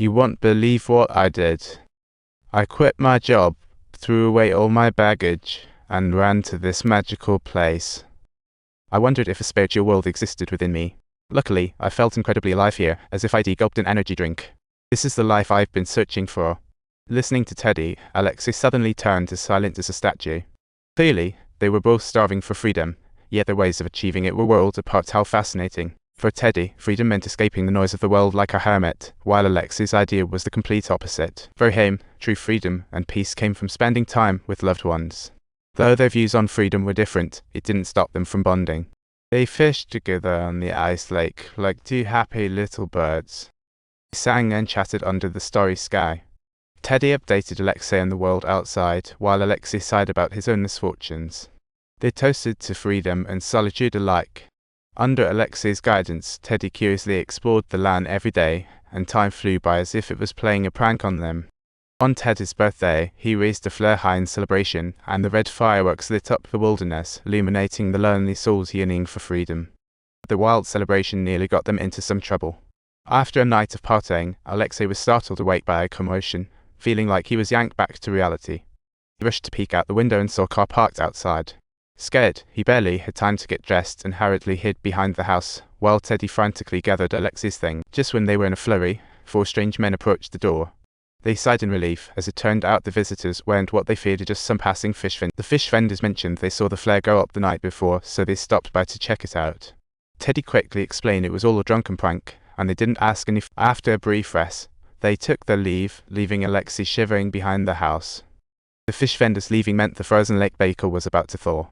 You won't believe what I did. I quit my job, threw away all my baggage, and ran to this magical place. I wondered if a spiritual world existed within me. Luckily, I felt incredibly alive here, as if I'd gulped an energy drink. This is the life I've been searching for. Listening to Teddy, Alexei suddenly turned as silent as a statue. Clearly, they were both starving for freedom, yet their ways of achieving it were worlds apart. How fascinating. For Teddy, freedom meant escaping the noise of the world like a hermit, while Alexei's idea was the complete opposite. For him, true freedom and peace came from spending time with loved ones. Though their views on freedom were different, it didn't stop them from bonding. They fished together on the ice lake like two happy little birds. They sang and chatted under the starry sky. Teddy updated Alexei on the world outside, while Alexei sighed about his own misfortunes. They toasted to freedom and solitude alike. Under Alexei's guidance, Teddy curiously explored the land every day, and time flew by as if it was playing a prank on them. On Teddy's birthday, he raised a flare high in celebration, and the red fireworks lit up the wilderness, illuminating the lonely souls yearning for freedom. The wild celebration nearly got them into some trouble. After a night of partying, Alexei was startled awake by a commotion, feeling like he was yanked back to reality. He rushed to peek out the window and saw a car parked outside. Scared, he barely had time to get dressed and hurriedly hid behind the house, while Teddy frantically gathered Alexei's things. Just when they were in a flurry, 4 strange men approached the door. They sighed in relief, as it turned out the visitors weren't what they feared, just some passing fish vendors. The fish vendors mentioned they saw the flare go up the night before, so they stopped by to check it out. Teddy quickly explained it was all a drunken prank, and they didn't ask any. After a brief rest, they took their leave, leaving Alexei shivering behind the house. The fish vendors leaving meant the frozen lake Baikal was about to thaw.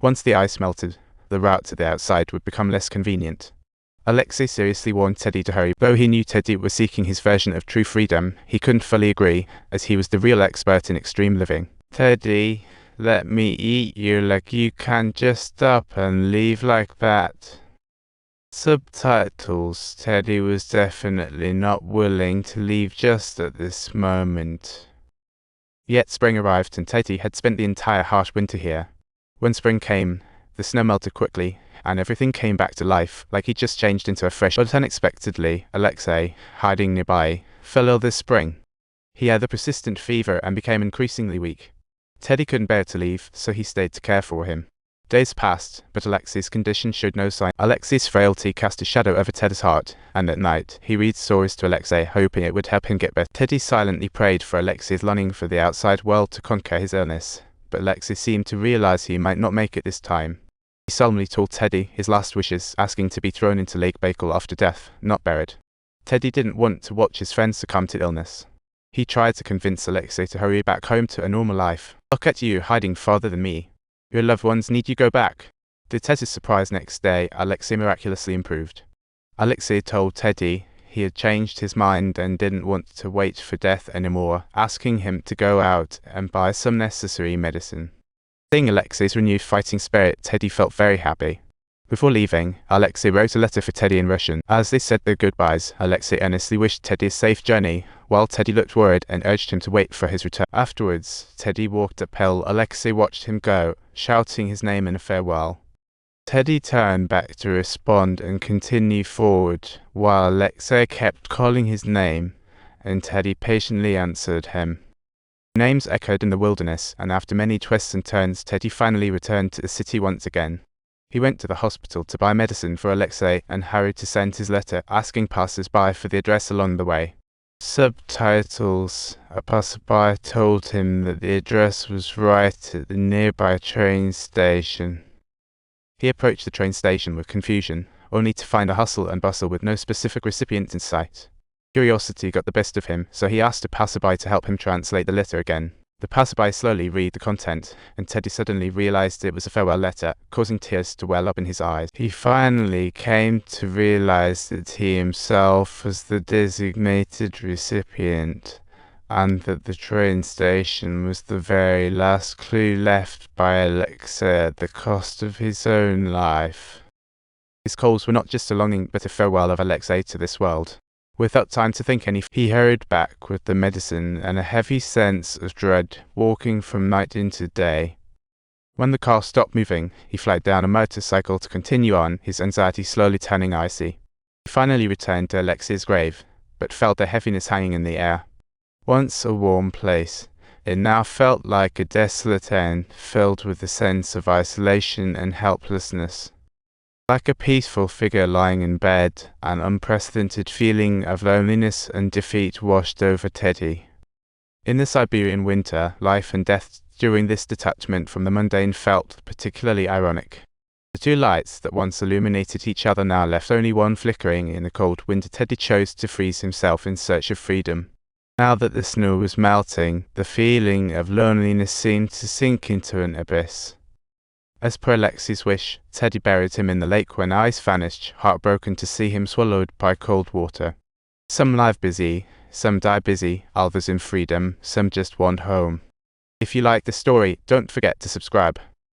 Once the ice melted, the route to the outside would become less convenient. Alexei seriously warned Teddy to hurry. Though he knew Teddy was seeking his version of true freedom, he couldn't fully agree, as he was the real expert in extreme living. Teddy, let me eat you like you can't just stop and leave like that. Subtitles. Teddy was definitely not willing to leave just at this moment. Yet spring arrived and Teddy had spent the entire harsh winter here. When spring came, the snow melted quickly, and everything came back to life, like he'd just changed into a fresh. But unexpectedly, Alexei, hiding nearby, fell ill this spring. He had a persistent fever and became increasingly weak. Teddy couldn't bear to leave, so he stayed to care for him. Days passed, but Alexei's condition showed no sign. Alexei's frailty cast a shadow over Teddy's heart, and at night, he read stories to Alexei, hoping it would help him get better. Teddy silently prayed for Alexei's longing for the outside world to conquer his illness, but Alexei seemed to realize he might not make it this time. He solemnly told Teddy his last wishes, asking to be thrown into Lake Baikal after death, not buried. Teddy didn't want to watch his friends succumb to illness. He tried to convince Alexei to hurry back home to a normal life. Look at you, hiding farther than me. Your loved ones need you go back. To Teddy's surprise, next day, Alexei miraculously improved. Alexei told Teddy he had changed his mind and didn't want to wait for death anymore, asking him to go out and buy some necessary medicine. Seeing Alexei's renewed fighting spirit, Teddy felt very happy. Before leaving, Alexei wrote a letter for Teddy in Russian. As they said their goodbyes, Alexei earnestly wished Teddy a safe journey, while Teddy looked worried and urged him to wait for his return. Afterwards, Teddy walked uphill. Alexei watched him go, shouting his name in farewell. Teddy turned back to respond and continue forward, while Alexei kept calling his name, and Teddy patiently answered him. Names echoed in the wilderness, and after many twists and turns, Teddy finally returned to the city once again. He went to the hospital to buy medicine for Alexei and hurried to send his letter, asking passers-by for the address along the way. Subtitles. A passerby told him that the address was right at the nearby train station. He approached the train station with confusion, only to find a hustle and bustle with no specific recipient in sight. Curiosity got the best of him, so he asked a passerby to help him translate the letter again. The passerby slowly read the content, and Teddy suddenly realized it was a farewell letter, causing tears to well up in his eyes. He finally came to realize that he himself was the designated recipient, and that the train station was the very last clue left by Alexei at the cost of his own life. His calls were not just a longing but a farewell of Alexei to this world. Without time to think any, he hurried back with the medicine and a heavy sense of dread, walking from night into day. When the car stopped moving, he flagged down a motorcycle to continue on, his anxiety slowly turning icy. He finally returned to Alexei's grave, but felt a heaviness hanging in the air. Once a warm place, it now felt like a desolate end, filled with a sense of isolation and helplessness. Like a peaceful figure lying in bed, an unprecedented feeling of loneliness and defeat washed over Teddy. In the Siberian winter, life and death during this detachment from the mundane felt particularly ironic. The two lights that once illuminated each other now left only one flickering in the cold winter. Teddy chose to freeze himself in search of freedom. Now that the snow was melting, the feeling of loneliness seemed to sink into an abyss. As per Alexei's wish, Teddy buried him in the lake when ice vanished, heartbroken to see him swallowed by cold water. Some live busy, some die busy, others in freedom, some just want home. If you like the story, don't forget to subscribe.